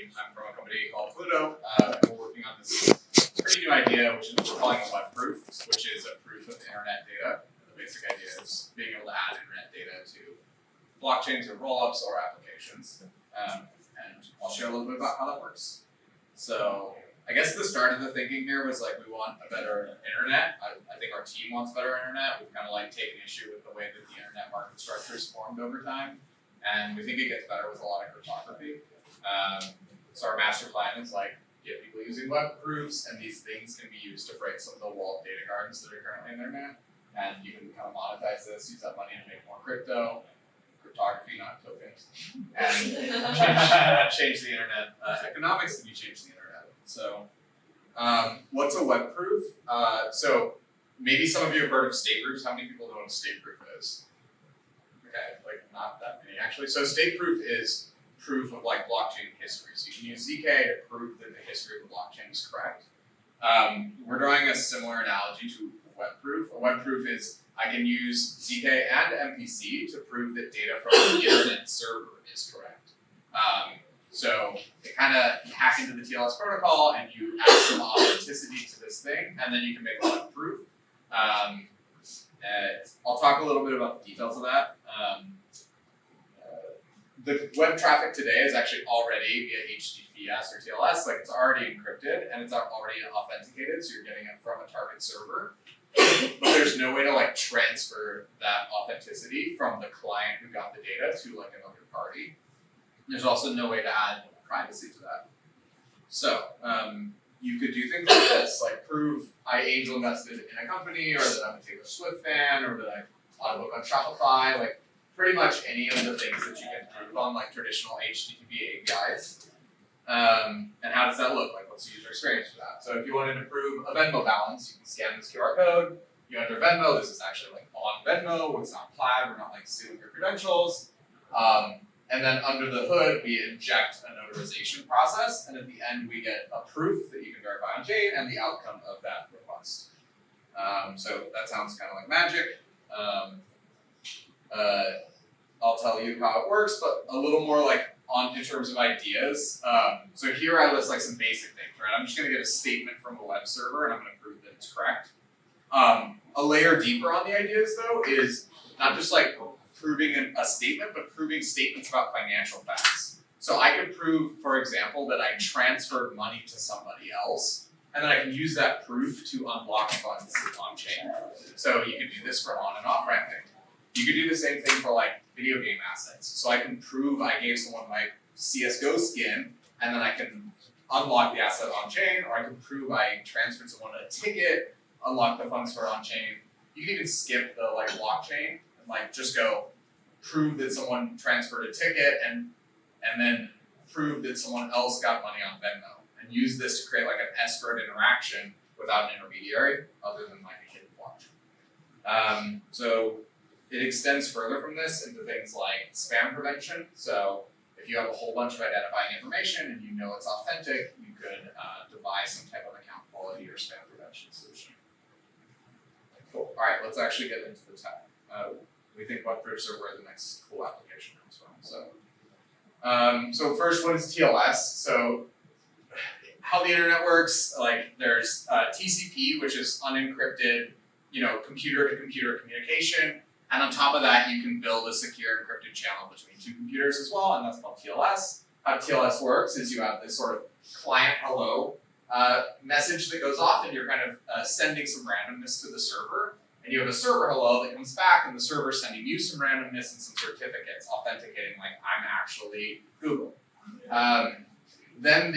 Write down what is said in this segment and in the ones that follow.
I'm from a company called Pluto. We're working on this pretty new idea, which is we're calling a web proof, which is a proof of internet data. The basic idea is being able to add internet data to blockchains or rollups or applications. And I'll share a little bit about how that works. So I guess the start of the thinking here was like we want a better internet. I think our team wants better internet. We've kind of like taken issue with the way that the internet market structure is formed over time. And we think it gets better with a lot of cryptography. So our master plan is like get people using web proofs, and these things can be used to break some of the walled data gardens that are currently in the internet. And you can kind of monetize this, use that money to make more cryptography, not tokens, and change the internet economics, and you change the internet. So what's a web proof? So maybe some of you have heard of state proofs. How many people know what a state proof is? Okay, like not that many actually. So state proof is proof of like blockchain history. So you can use ZK to prove that the history of the blockchain is correct. We're drawing a similar analogy to a web proof. A web proof is I can use ZK and MPC to prove that data from the internet server is correct. So it kind of hack into the TLS protocol and you add some authenticity to this thing, and then you can make a web proof. I'll talk a little bit about the details of that. The web traffic today is actually already via HTTPS or TLS, like it's already encrypted and it's already authenticated, so you're getting it from a target server. But there's no way to like transfer that authenticity from the client who got the data to like another party. There's also no way to add privacy to that. So you could do things like this, like prove I angel invested in a company, or that I'm a Taylor Swift fan, or that I bought a book on Shopify, like pretty much any of the things that you can prove on like traditional HTTP APIs. And how does that look? Like what's the user experience for that? So if you wanted to prove a Venmo balance, you can scan this QR code, you enter Venmo, this is actually like on Venmo, it's not plaid, we're not like stealing your credentials. And then under the hood, we inject a notarization process, and at the end we get a proof that you can verify on chain and the outcome of that request. So that sounds kind of like magic. I'll tell you how it works, but a little more like in terms of ideas. So here I list like some basic things, right? I'm just gonna get a statement from a web server and I'm gonna prove that it's correct. A layer deeper on the ideas though is not just like proving a statement, but proving statements about financial facts. So I could prove, for example, that I transferred money to somebody else, and then I can use that proof to unlock funds on chain. So you can do this for on and off ramping. You could do the same thing for like video game assets. So I can prove I gave someone my CSGO skin, and then I can unlock the asset on chain, or I can prove I transferred someone a ticket, unlock the funds for on chain. You can even skip the like blockchain and like just go prove that someone transferred a ticket and then prove that someone else got money on Venmo, and use this to create like an escrowed interaction without an intermediary other than like a hidden blockchain. So it extends further from this into things like spam prevention. So if you have a whole bunch of identifying information and you know it's authentic, you could devise some type of account quality or spam prevention solution. Cool. All right, let's actually get into the tech. We think web proofs are where the next cool application comes from. So first, what is TLS? So how the internet works, like there's TCP, which is unencrypted, computer-to-computer communication. And on top of that, you can build a secure encrypted channel between two computers as well, and that's called TLS. How TLS works is you have this sort of client hello message that goes off, and you're kind of sending some randomness to the server. And you have a server hello that comes back, and the server's sending you some randomness and some certificates authenticating like I'm actually Google. Then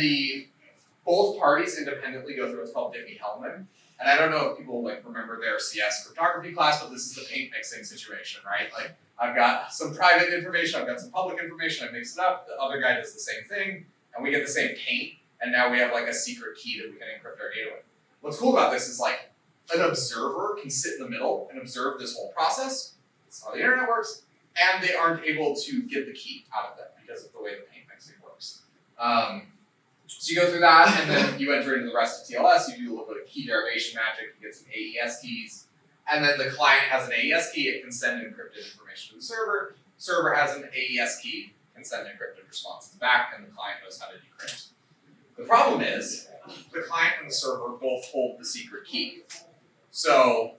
both parties independently go through what's called Diffie-Hellman. And I don't know if people like remember their CS cryptography class, but this is the paint mixing situation, right? Like I've got some private information, I've got some public information, I mix it up, the other guy does the same thing, and we get the same paint, and now we have like a secret key that we can encrypt our data with. What's cool about this is like an observer can sit in the middle and observe this whole process. That's how the internet works, and they aren't able to get the key out of that because of the way the paint mixing works. So you go through that, and then you enter into the rest of TLS, you do a little bit of key derivation magic, you get some AES keys, and then the client has an AES key, it can send encrypted information to the server. Server has an AES key, can can send encrypted responses back, and the client knows how to decrypt. The problem is, the client and the server both hold the secret key. So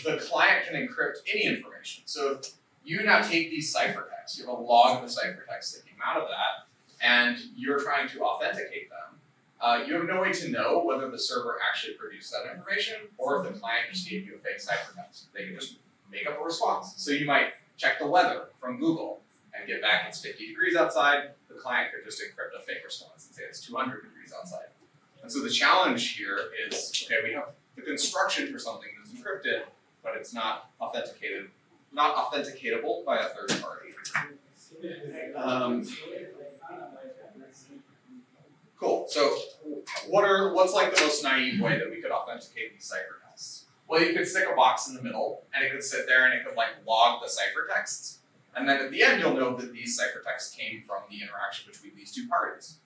the client can encrypt any information. So if you now take these ciphertexts, you have a log of the ciphertext that came out of that, and you're trying to authenticate them, you have no way to know whether the server actually produced that information or if the client just gave you a fake ciphertext. They can just make up a response. So you might check the weather from Google and get back it's 50 degrees outside. The client could just encrypt a fake response and say it's 200 degrees outside. And so the challenge here is, okay, we have the construction for something that's encrypted, but it's not authenticated, not authenticatable by a third party. Cool. So what's like the most naive way that we could authenticate these ciphertexts? Well, you could stick a box in the middle, and it could sit there, and it could like log the ciphertexts, and then at the end, you'll know that these ciphertexts came from the interaction between these two parties.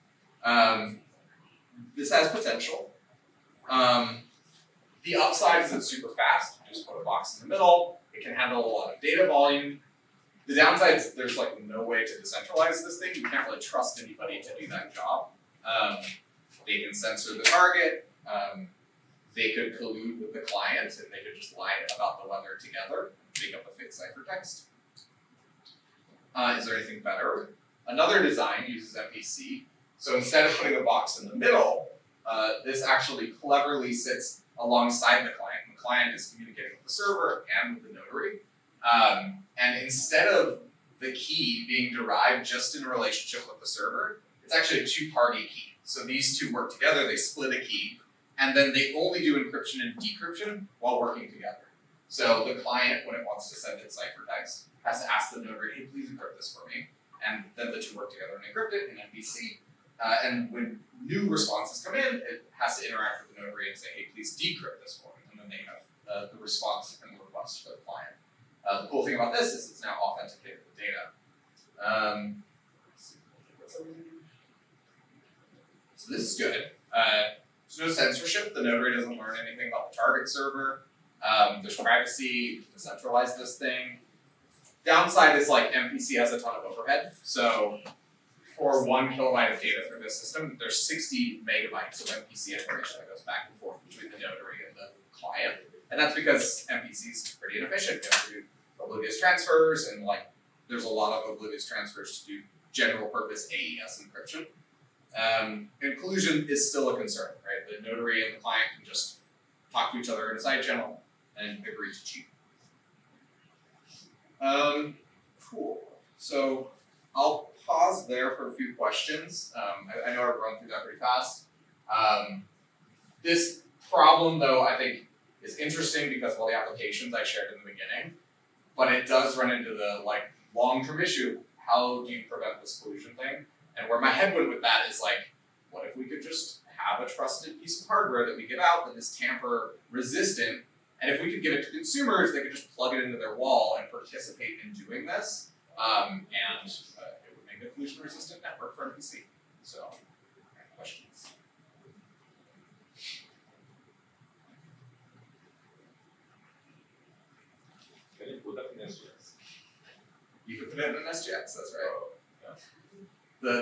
This has potential. The upside is it's super fast. You just put a box in the middle. It can handle a lot of data volume. The downside is there's like no way to decentralize this thing. You can't really trust anybody to do that job. They can censor the target. They could collude with the client, and they could just lie about the weather together, make up a fake ciphertext. Is there anything better? Another design uses MPC. So instead of putting a box in the middle, this actually cleverly sits alongside the client. The client is communicating with the server and with the notary. And instead of the key being derived just in a relationship with the server, it's actually a two-party key. So these two work together, they split a key, and then they only do encryption and decryption while working together. So the client, when it wants to send its ciphertext, has to ask the notary, hey, please encrypt this for me. And then the two work together and encrypt it in MPC. And when new responses come in, it has to interact with the notary and say, hey, please decrypt this for me. And then they have the response and the request for the client. The cool thing about this is it's now authenticated with data. So this is good. There's no censorship. The notary doesn't learn anything about the target server. There's privacy. You can decentralize this thing. Downside is like MPC has a ton of overhead. So for 1 kilobyte of data through this system, there's 60 megabytes of MPC information that goes back and forth between the notary and the client. And that's because MPC is pretty inefficient. You have to do oblivious transfers, and like there's a lot of oblivious transfers to do general purpose AES encryption. And collusion is still a concern, right? The notary and the client can just talk to each other in a side channel and agree to cheat. Cool. So I'll pause there for a few questions. I know I've run through that pretty fast. This problem, though, I think is interesting because of all the applications I shared in the beginning, but it does run into the like long-term issue. How do you prevent this collusion thing? And where my head went with that is like, what if we could just have a trusted piece of hardware that we give out that is tamper resistant, and if we could give it to consumers, they could just plug it into their wall and participate in doing this, and it would make a collusion resistant network for MPC. So, questions? Can you put that in SGX? You could put it in an SGX, that's right.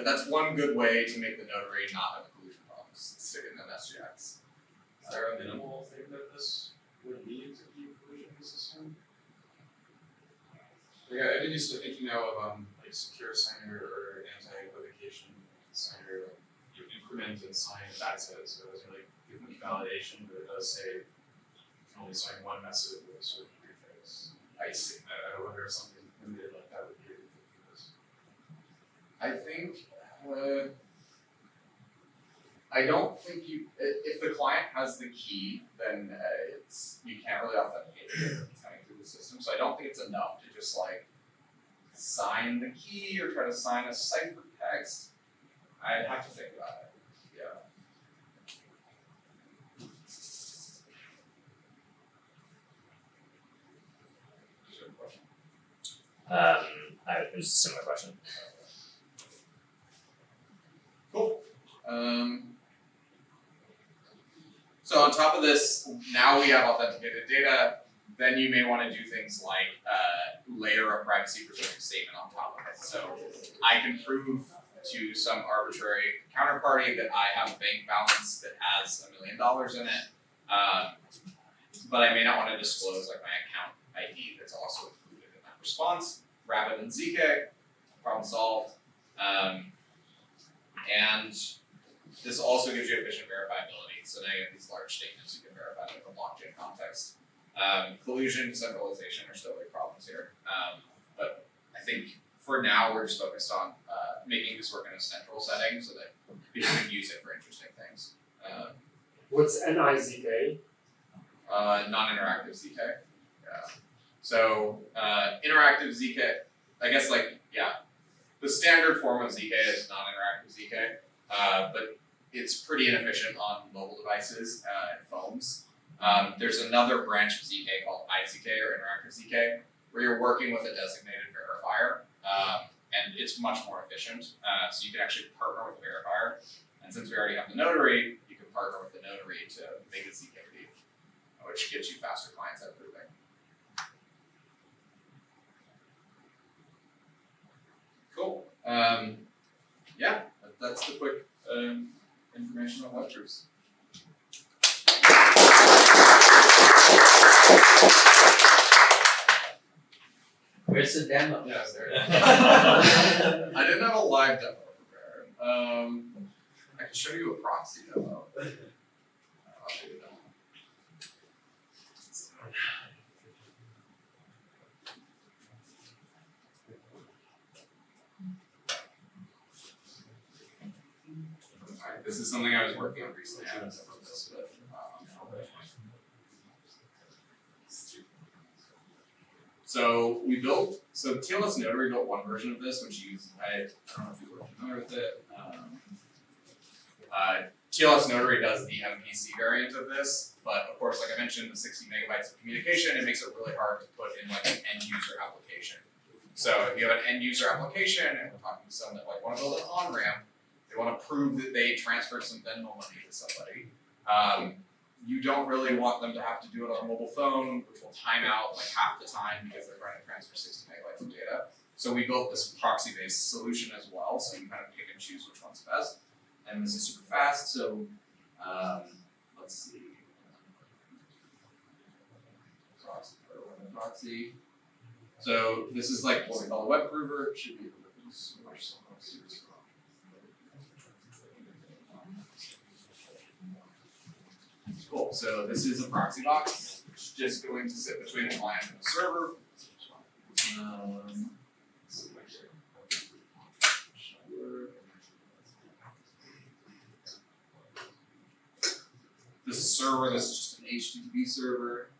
That's one good way to make the notary not have a collusion problem, stick it in an SGX. Is there a minimal thing that this would need to keep collusion resistant? Yeah, I've been used to thinking now of like secure signer or anti-equivocation signer. Like you increment and sign, that's it. So it doesn't really give much validation, but it does say you can only sign one message with a certain prefix. I see. I wonder if something limited like that would be a good fit for this. I think, I don't think if the client has the key, then you can't really authenticate it coming through the system. So I don't think it's enough to just like sign the key or try to sign a ciphertext. I'd have to think about it. Yeah. Is there a question? It was a similar question. Cool. So on top of this, now we have authenticated data. then you may want to do things like layer a privacy preserving statement on top of it. So I can prove to some arbitrary counterparty that I have a bank balance that has $1 million in it, but I may not want to disclose like my account ID that's also included in that response. Wrap it in ZK, problem solved. And this also gives you efficient verifiability. So now you have these large statements you can verify in the blockchain context. Collusion, decentralization are still big problems here. But I think for now we're just focused on making this work in a central setting so that people can use it for interesting things. What's NIZK? Non-interactive ZK. Yeah. So interactive ZK, I guess the standard form of ZK is non-interactive ZK, but it's pretty inefficient on mobile devices and phones. There's another branch of ZK called iZK or interactive ZK, where you're working with a designated verifier, and it's much more efficient. So you can actually partner with the verifier, and since we already have the notary, you can partner with the notary to make it ZKD, which gives you faster client-side proving. Cool. Yeah, that's the quick information on web proofs. Where's the demo? Yeah, there. I didn't have a live demo prepared. I can show you a proxy demo. I'll show you a demo. Alright, this is something I was working on recently. I haven't done this, but so TLS Notary built one version of this, which I don't know if you were familiar with it. TLS Notary does the MPC variant of this, but of course, like I mentioned, the 60 megabytes of communication, it makes it really hard to put in like an end user application. So if you have an end user application and we're talking to someone that like want to build an on-ramp, they want to prove that they transferred some Venmo money to somebody. You don't really want them to have to do it on a mobile phone, which will time out like half the time because they're trying to transfer 60 megabytes of data. So we built this proxy-based solution as well, so you kind of pick and choose which one's best. And this is super fast, so let's see. Proxy. So this is like what we call a web prover. It should be cool. So this is a proxy box. It's just going to sit between the client and the server. This is a server. This is just an HTTP server.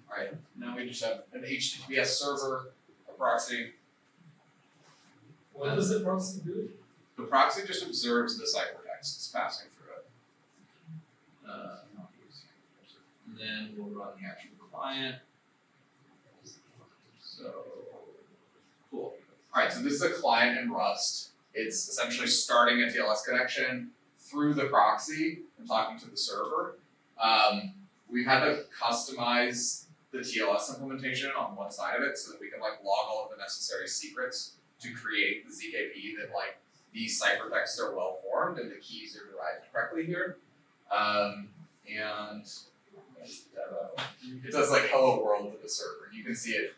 All right. Now we just have an HTTPS server, a proxy. What does the proxy do? The proxy just observes the ciphertext that's passing through it. And then we'll run the actual client. So, cool. All right, so this is a client in Rust. It's essentially starting a TLS connection through the proxy and talking to the server. We've had to customize the TLS implementation on one side of it so that we can like log all of the necessary secrets to create the ZKP that like these ciphertexts are well formed and the keys are derived correctly here. And it does like hello world to the server. You can see it.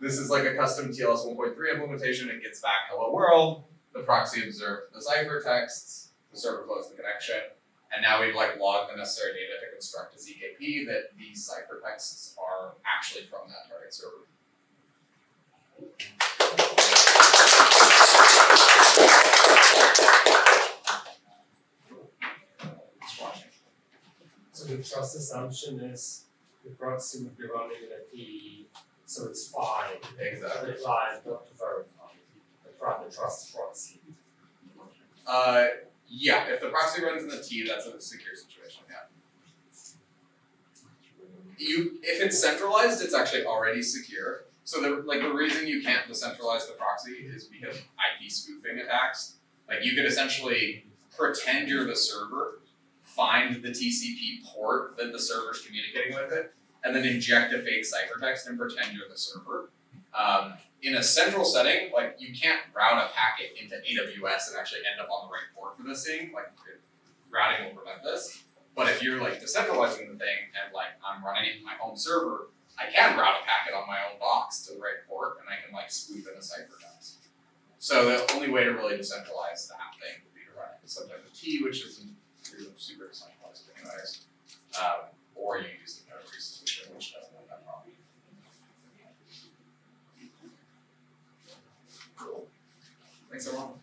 This is like a custom TLS 1.3 implementation. It gets back hello world. The proxy observed the ciphertexts. The server closed the connection. And now we've like logged the necessary data to construct a ZKP that these ciphertexts are actually from that target server. So the trust assumption is the proxy would be running in a TEE, so it's fine. Exactly. The client not to verify the trust proxy. Yeah, if the proxy runs in the TEE, that's a secure situation, yeah. If it's centralized, it's actually already secure. So the reason you can't decentralize the proxy is because IP spoofing attacks. Like you could essentially pretend you're the server, find the TCP port that the server's communicating with it, and then inject a fake ciphertext and pretend you're the server. In a central setting, like you can't route a packet into AWS and actually end up on the right port for this thing. Like routing will prevent this. But if you're like decentralizing the thing and like I'm running it in my home server, I can route a packet on my own box to the right port and I can like spoof in a ciphertext. So the only way to really decentralize that thing would be to run it with some type of T, which isn't super decentralized anyways. Or you use the notary solution, which doesn't have that problem. Cool. Thanks everyone.